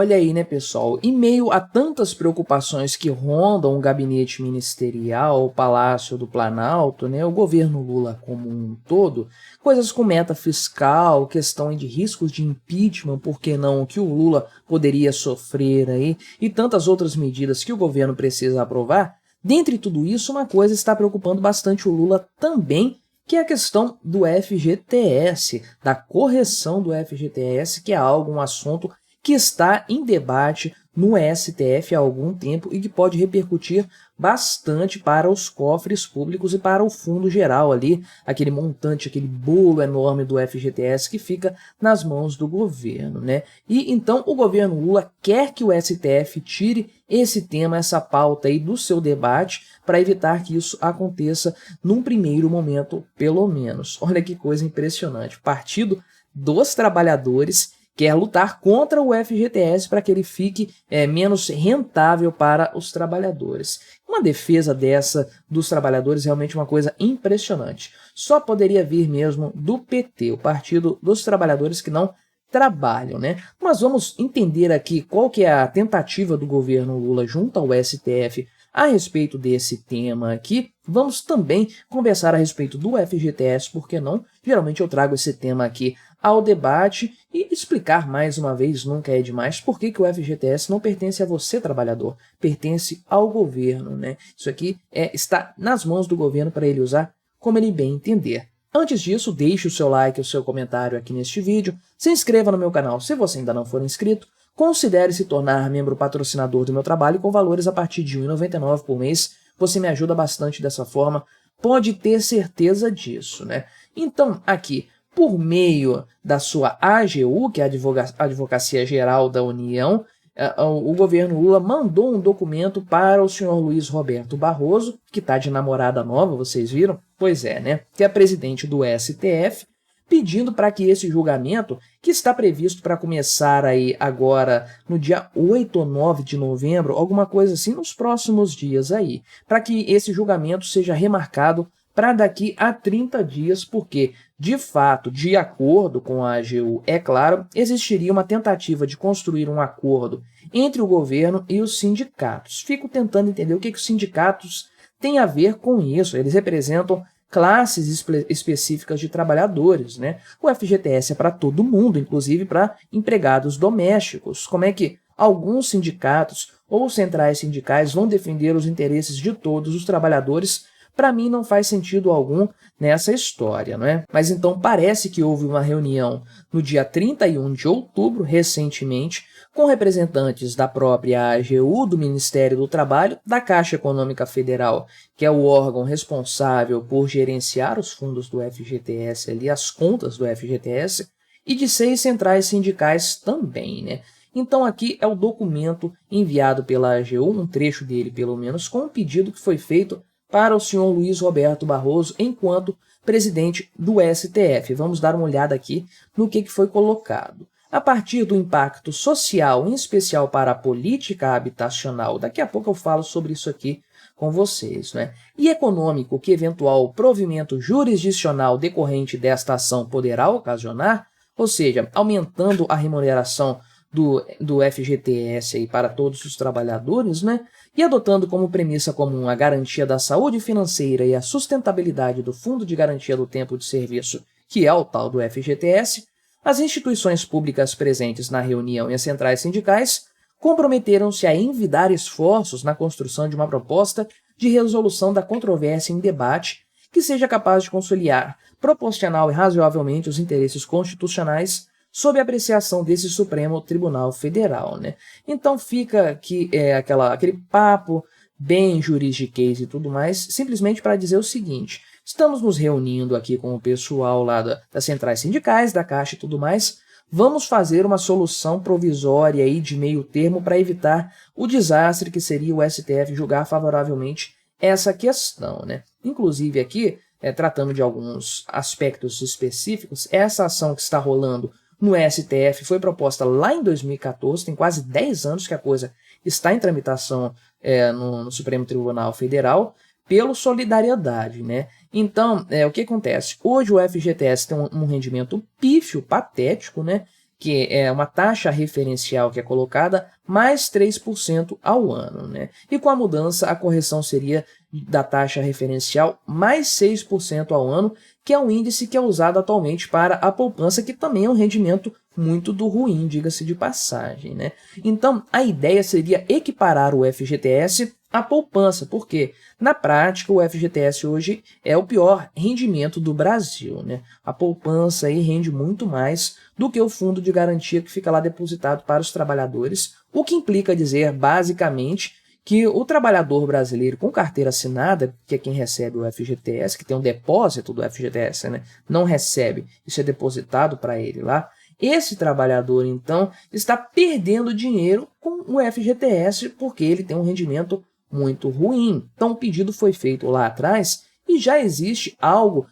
Olha aí, né, pessoal? Em meio a tantas preocupações que rondam o gabinete ministerial, o Palácio do Planalto, né, o governo Lula como um todo, coisas como meta fiscal, questão de riscos de impeachment, por que não, que o Lula poderia sofrer aí, e tantas outras medidas que o governo precisa aprovar, dentre tudo isso, uma coisa está preocupando bastante o Lula também, que é a questão do FGTS, da correção do FGTS, que é um assunto que está em debate no STF há algum tempo e que pode repercutir bastante para os cofres públicos e para o fundo geral ali, aquele montante, aquele bolo enorme do FGTS que fica nas mãos do governo, né? E então o governo Lula quer que o STF tire esse tema, essa pauta aí do seu debate para evitar que isso aconteça num primeiro momento, pelo menos. Olha que coisa impressionante. Partido dos Trabalhadores quer lutar contra o FGTS para que ele fique menos rentável para os trabalhadores. Uma defesa dessa dos trabalhadores é realmente uma coisa impressionante. Só poderia vir mesmo do PT, o Partido dos Trabalhadores que não trabalham, né? Mas vamos entender aqui qual que é a tentativa do governo Lula junto ao STF a respeito desse tema aqui. Vamos também conversar a respeito do FGTS, por que não? Geralmente eu trago esse tema aqui ao debate e explicar mais uma vez, nunca é demais, por que o FGTS não pertence a você, trabalhador, pertence ao governo, né? Isso aqui está nas mãos do governo para ele usar como ele bem entender. Antes disso, deixe o seu like e o seu comentário aqui neste vídeo, se inscreva no meu canal se você ainda não for inscrito, considere se tornar membro patrocinador do meu trabalho com valores a partir de R$ 1,99 por mês, você me ajuda bastante dessa forma, pode ter certeza disso, né? Então, aqui, por meio da sua AGU, que é a Advocacia Geral da União, o governo Lula mandou um documento para o senhor Luiz Roberto Barroso, que está de namorada nova, vocês viram? Pois é, né? Que é presidente do STF, pedindo para que esse julgamento, que está previsto para começar aí agora no dia 8 ou 9 de novembro, alguma coisa assim nos próximos dias aí, para que esse julgamento seja remarcado para daqui a 30 dias, porque, de fato, de acordo com a AGU, é claro, existiria uma tentativa de construir um acordo entre o governo e os sindicatos. Fico tentando entender o que os sindicatos têm a ver com isso. Eles representam classes específicas de trabalhadores, né? O FGTS é para todo mundo, inclusive para empregados domésticos. Como é que alguns sindicatos ou centrais sindicais vão defender os interesses de todos os trabalhadores? Para mim não faz sentido algum nessa história, não é? Mas então parece que houve uma reunião no dia 31 de outubro, recentemente, com representantes da própria AGU, do Ministério do Trabalho, da Caixa Econômica Federal, que é o órgão responsável por gerenciar os fundos do FGTS, ali, as contas do FGTS, e de 6 centrais sindicais também, né? Então aqui é o documento enviado pela AGU, um trecho dele pelo menos, com um pedido que foi feito para o senhor Luiz Roberto Barroso enquanto presidente do STF. Vamos dar uma olhada aqui no que foi colocado. A partir do impacto social, em especial para a política habitacional, daqui a pouco eu falo sobre isso aqui com vocês, né? E econômico que eventual provimento jurisdicional decorrente desta ação poderá ocasionar, ou seja, aumentando a remuneração do FGTS aí para todos os trabalhadores, né? E adotando como premissa comum a garantia da saúde financeira e a sustentabilidade do Fundo de Garantia do Tempo de Serviço, que é o tal do FGTS, as instituições públicas presentes na reunião e as centrais sindicais comprometeram-se a envidar esforços na construção de uma proposta de resolução da controvérsia em debate que seja capaz de conciliar proporcional e razoavelmente os interesses constitucionais sob a apreciação desse Supremo Tribunal Federal, né? Então fica aqui aquele papo bem juridiquês e tudo mais, simplesmente para dizer o seguinte: estamos nos reunindo aqui com o pessoal lá das centrais sindicais, da Caixa e tudo mais, vamos fazer uma solução provisória aí de meio termo para evitar o desastre que seria o STF julgar favoravelmente essa questão, né? Inclusive aqui, tratando de alguns aspectos específicos, essa ação que está rolando no STF foi proposta lá em 2014, tem quase 10 anos que a coisa está em tramitação no Supremo Tribunal Federal, pelo Solidariedade, né? Então, o que acontece? Hoje o FGTS tem um rendimento pífio, patético, né? que é uma taxa referencial que é colocada, mais 3% ao ano, né? E com a mudança, a correção seria da taxa referencial mais 6% ao ano, que é um índice que é usado atualmente para a poupança, que também é um rendimento muito do ruim, diga-se de passagem, né? Então, a ideia seria equiparar o FGTS à poupança, porque, na prática, o FGTS hoje é o pior rendimento do Brasil, né? A poupança aí rende muito mais do que o fundo de garantia que fica lá depositado para os trabalhadores, o que implica dizer, basicamente, que o trabalhador brasileiro com carteira assinada, que é quem recebe o FGTS, que tem um depósito do FGTS, né, não recebe, isso é depositado para ele lá, esse trabalhador, então, está perdendo dinheiro com o FGTS porque ele tem um rendimento muito ruim. Então, o pedido foi feito lá atrás e já existe algo,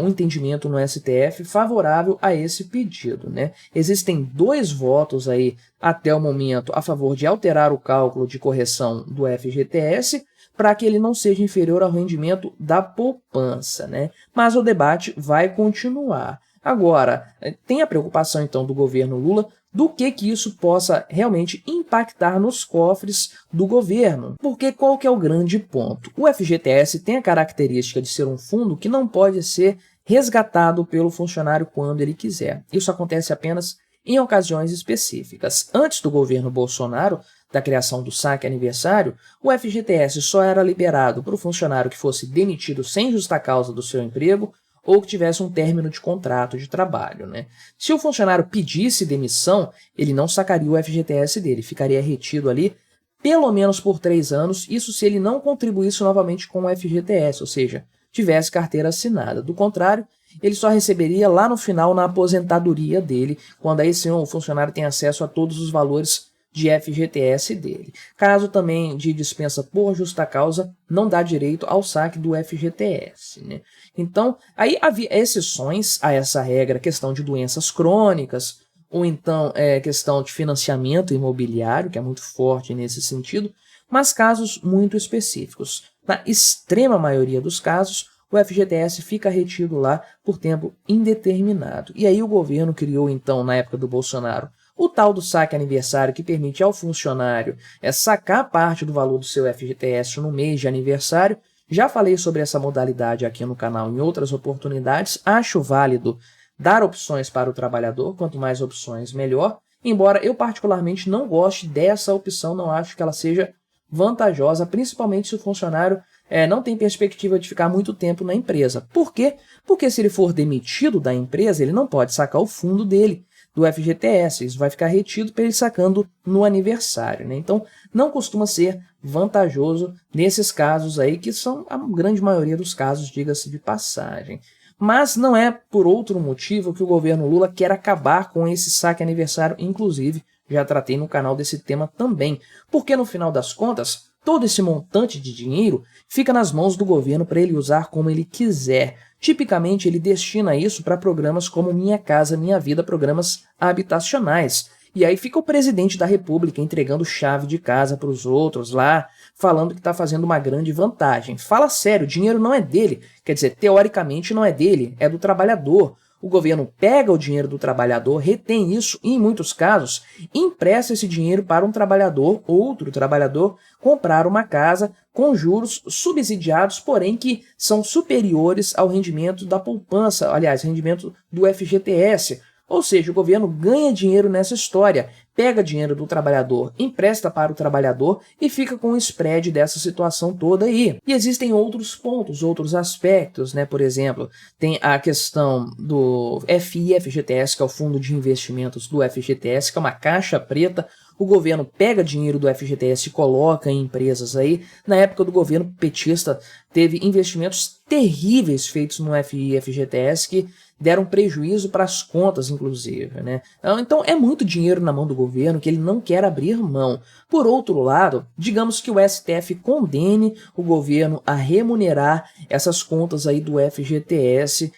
um entendimento no STF favorável a esse pedido, né? Existem 2 votos aí até o momento a favor de alterar o cálculo de correção do FGTS para que ele não seja inferior ao rendimento da poupança, né? Mas o debate vai continuar. Agora, tem a preocupação então do governo Lula do que isso possa realmente impactar nos cofres do governo. Porque qual que é o grande ponto? O FGTS tem a característica de ser um fundo que não pode ser resgatado pelo funcionário quando ele quiser. Isso acontece apenas em ocasiões específicas. Antes do governo Bolsonaro, da criação do saque aniversário, o FGTS só era liberado para o funcionário que fosse demitido sem justa causa do seu emprego ou que tivesse um término de contrato de trabalho, né? Se o funcionário pedisse demissão, ele não sacaria o FGTS dele, ficaria retido ali pelo menos por 3 anos, isso se ele não contribuísse novamente com o FGTS, ou seja, tivesse carteira assinada. Do contrário, ele só receberia lá no final na aposentadoria dele, quando aí sim o funcionário tem acesso a todos os valores de FGTS dele. Caso também de dispensa por justa causa, não dá direito ao saque do FGTS, né? Então, aí havia exceções a essa regra, questão de doenças crônicas, ou então questão de financiamento imobiliário, que é muito forte nesse sentido, mas casos muito específicos. Na extrema maioria dos casos, o FGTS fica retido lá por tempo indeterminado. E aí o governo criou, então, na época do Bolsonaro, o tal do saque aniversário, que permite ao funcionário sacar parte do valor do seu FGTS no mês de aniversário. Já falei sobre essa modalidade aqui no canal em outras oportunidades. Acho válido dar opções para o trabalhador, quanto mais opções, melhor. Embora eu particularmente não goste dessa opção, não acho que ela seja vantajosa, principalmente se o funcionário não tem perspectiva de ficar muito tempo na empresa. Por quê? Porque se ele for demitido da empresa, ele não pode sacar o fundo dele, do FGTS, isso vai ficar retido para ele sacando no aniversário, né? Então, não costuma ser vantajoso nesses casos aí, que são a grande maioria dos casos, diga-se de passagem. Mas não é por outro motivo que o governo Lula quer acabar com esse saque aniversário, inclusive, já tratei no canal desse tema também, porque no final das contas, todo esse montante de dinheiro fica nas mãos do governo para ele usar como ele quiser. Tipicamente, ele destina isso para programas como Minha Casa Minha Vida, programas habitacionais. E aí fica o presidente da República entregando chave de casa para os outros lá, falando que está fazendo uma grande vantagem. Fala sério, o dinheiro não é dele. Quer dizer, teoricamente não é dele, é do trabalhador. O governo pega o dinheiro do trabalhador, retém isso e, em muitos casos, empresta esse dinheiro para um trabalhador, outro trabalhador, comprar uma casa com juros subsidiados, porém que são superiores ao rendimento da poupança, aliás, rendimento do FGTS. Ou seja, o governo ganha dinheiro nessa história, pega dinheiro do trabalhador, empresta para o trabalhador e fica com o spread dessa situação toda aí. E existem outros pontos, outros aspectos, né? Por exemplo, tem a questão do FIFGTS, que é o Fundo de Investimentos do FGTS, que é uma caixa preta. O governo pega dinheiro do FGTS e coloca em empresas aí. Na época do governo petista, teve investimentos terríveis feitos no FIFGTS que deram prejuízo para as contas, inclusive, né? Então é muito dinheiro na mão do governo que ele não quer abrir mão. Por outro lado, digamos que o STF condene o governo a remunerar essas contas aí do FGTS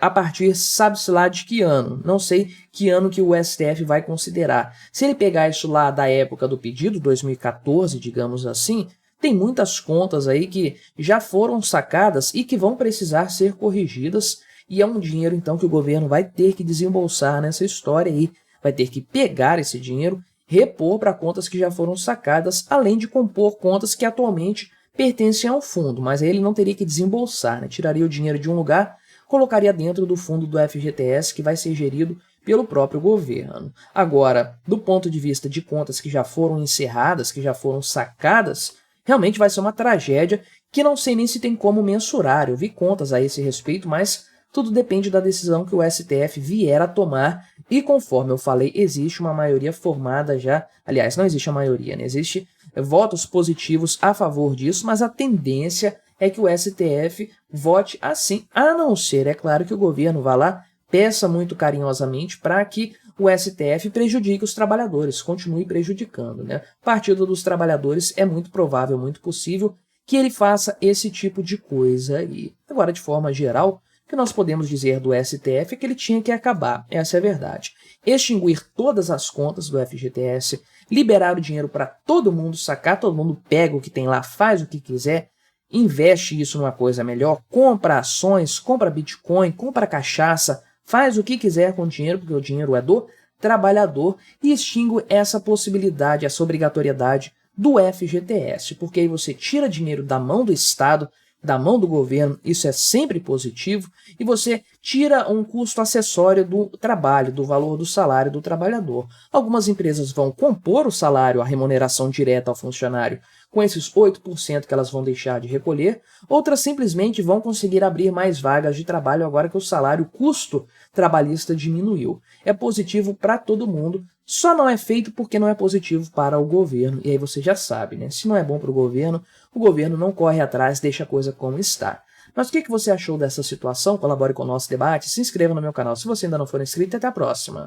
a partir, sabe-se lá de que ano. Não sei que ano que o STF vai considerar. Se ele pegar isso lá da época do pedido, 2014, digamos assim, tem muitas contas aí que já foram sacadas e que vão precisar ser corrigidas, e é um dinheiro, então, que o governo vai ter que desembolsar nessa história aí, vai ter que pegar esse dinheiro, repor para contas que já foram sacadas, além de compor contas que atualmente pertencem ao fundo, mas aí ele não teria que desembolsar, né? Tiraria o dinheiro de um lugar, colocaria dentro do fundo do FGTS, que vai ser gerido pelo próprio governo. Agora, do ponto de vista de contas que já foram encerradas, que já foram sacadas, realmente vai ser uma tragédia que não sei nem se tem como mensurar. Eu vi contas a esse respeito, mas tudo depende da decisão que o STF vier a tomar e, conforme eu falei, existe uma maioria formada já. Aliás, não existe a maioria, né? Existe votos positivos a favor disso, mas a tendência é que o STF vote assim, a não ser, é claro, que o governo vá lá, peça muito carinhosamente para que o STF prejudique os trabalhadores, continue prejudicando, né? Partido dos Trabalhadores é muito provável, muito possível que ele faça esse tipo de coisa aí. Agora, de forma geral, o que nós podemos dizer do STF é que ele tinha que acabar, essa é a verdade. Extinguir todas as contas do FGTS, liberar o dinheiro para todo mundo sacar, todo mundo pega o que tem lá, faz o que quiser, investe isso numa coisa melhor, compra ações, compra Bitcoin, compra cachaça, faz o que quiser com o dinheiro, porque o dinheiro é do trabalhador, e extingue essa possibilidade, essa obrigatoriedade do FGTS, porque aí você tira dinheiro da mão do Estado, da mão do governo, isso é sempre positivo, e você tira um custo acessório do trabalho, do valor do salário do trabalhador. Algumas empresas vão compor o salário, a remuneração direta ao funcionário, com esses 8% que elas vão deixar de recolher, outras simplesmente vão conseguir abrir mais vagas de trabalho agora que o salário, o custo trabalhista diminuiu. É positivo para todo mundo, só não é feito porque não é positivo para o governo. E aí você já sabe, né? Se não é bom para o governo não corre atrás, deixa a coisa como está. Mas o que você achou dessa situação? Colabore com o nosso debate, se inscreva no meu canal se você ainda não for inscrito e até a próxima.